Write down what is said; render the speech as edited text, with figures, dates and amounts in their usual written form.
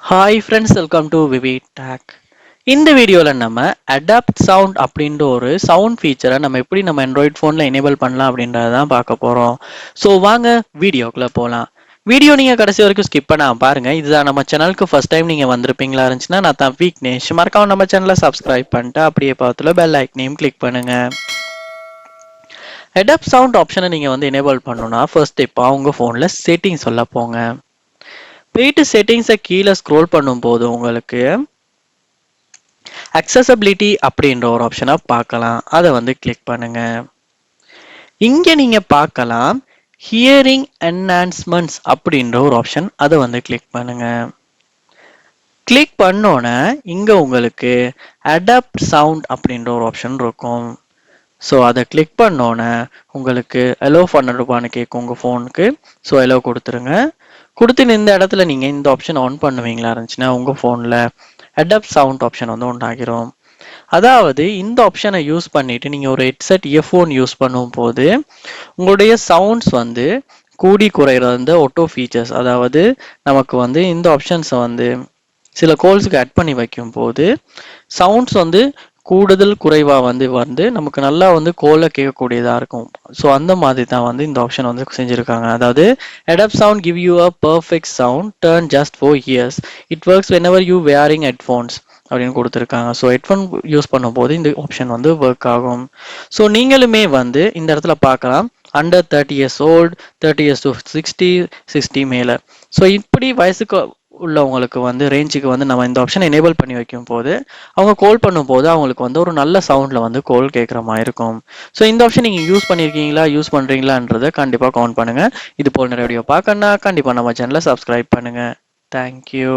Hi friends, welcome to V V tech. இந்த வீடியோவில் நம்ம அடாப்ட் சவுண்ட் அப்படின்ற ஒரு சவுண்ட் ஃபீச்சரை நம்ம எப்படி நம்ம ஆண்ட்ராய்ட் ஃபோனில் எனேபிள் பண்ணலாம் அப்படின்றத தான் பார்க்க போகிறோம். ஸோ வாங்க வீடியோக்குள்ளே போகலாம். வீடியோ நீங்கள் கடைசி வரைக்கும் ஸ்கிப் பண்ணாமல் பாருங்கள். இதுதான் நம்ம சேனலுக்கு ஃபஸ்ட் டைம் நீங்கள் வந்திருப்பீங்களா இருந்துச்சுன்னா நான் தான் வீக்னேஷ். மறக்காம நம்ம சேனலை சப்ஸ்கிரைப் பண்ணிட்டு அப்படியே பார்த்துல பெல் ஐக்கனையும் கிளிக் பண்ணுங்கள். அடாப்ட் சவுண்ட் ஆப்ஷனை நீங்கள் வந்து எனேபிள் பண்ணணும்னா ஃபர்ஸ்ட் ஸ்டெப்பாக உங்கள் ஃபோனில் செட்டிங்ஸ் சொல்ல போங்க. போயிட்டு செட்டிங்ஸை கீழே ஸ்க்ரோல் பண்ணும்போது உங்களுக்கு அக்சசபிலிட்டி அப்படின்ற ஒரு ஆப்ஷனை பார்க்கலாம். அதை வந்து கிளிக் பண்ணுங்க. இங்கே நீங்க பார்க்கலாம் ஹியரிங் என்ஹான்ஸ்மெண்ட்ஸ் அப்படின்ற ஒரு ஆப்ஷன், அதை வந்து கிளிக் பண்ணுங்க. கிளிக் பண்ணோன்னே இங்க உங்களுக்கு அடாப்ட் சவுண்ட் அப்படின்ற ஒரு ஆப்ஷன் இருக்கும். ஸோ அதை கிளிக் பண்ணோன்னே உங்களுக்கு அலோ பண்ணணுப்பான்னு கேட்கும் உங்கள் ஃபோனுக்கு. ஸோ அலோ கொடுத்துருங்க. கொடுத்து இந்த இடத்துல நீங்கள் இந்த ஆப்ஷன் ஆன் பண்ணுவீங்களா இருந்துச்சுன்னா உங்கள் ஃபோனில் அடாப்ட் சவுண்ட் ஆப்ஷன் வந்து உண்டாகிரும். அதாவது இந்த ஆப்ஷனை யூஸ் பண்ணிட்டு நீங்கள் ஒரு ஹெட்செட் இயர்ஃபோன் யூஸ் பண்ணும் போது உங்களுடைய சவுண்ட்ஸ் வந்து கூடி குறைகிற இந்த ஒட்டோ ஃபீச்சர்ஸ், அதாவது நமக்கு வந்து இந்த ஆப்ஷன்ஸை வந்து சில கோல்ஸுக்கு ஆட் பண்ணி வைக்கும் போது சவுண்ட்ஸ் வந்து கூடுதல் குறைவாக வந்து நமக்கு நல்லா வந்து கோலை கேட்கக்கூடியதாக இருக்கும். ஸோ அந்த மாதிரி தான் வந்து இந்த ஆப்ஷன் வந்து செஞ்சுருக்காங்க. அதாவது adapt sound give you a perfect sound turn just for ears, it works whenever you wearing headphones அப்படின்னு கொடுத்துருக்காங்க. ஸோ ஹெட்ஃபோன் யூஸ் பண்ணும்போது இந்த ஆப்ஷன் வந்து ஒர்க் ஆகும். ஸோ நீங்களுமே வந்து இந்த இடத்துல பார்க்கலாம் under 30 years old, 30 years to 60 மேலே. ஸோ இப்படி வயசுக்கு உள்ளவங்களுக்கு வந்து ரேஞ்சுக்கு வந்து நம்ம இந்த ஆப்ஷன் எனேபிள் பண்ணி வைக்கும் போது அவங்க கால் பண்ணும்போது அவங்களுக்கு வந்து ஒரு நல்ல சவுண்டில் வந்து கால் கேட்குற மாதிரி இருக்கும். ஸோ இந்த ஆப்ஷன் நீங்கள் யூஸ் பண்ணியிருக்கீங்களா, யூஸ் பண்ணுறீங்களான்றதை கண்டிப்பாக கமெண்ட் பண்ணுங்கள். இது போல் நிறைய வீடியோ பார்க்கணுன்னா கண்டிப்பாக நம்ம சேனலை சப்ஸ்கிரைப் பண்ணுங்கள். தேங்க்யூ.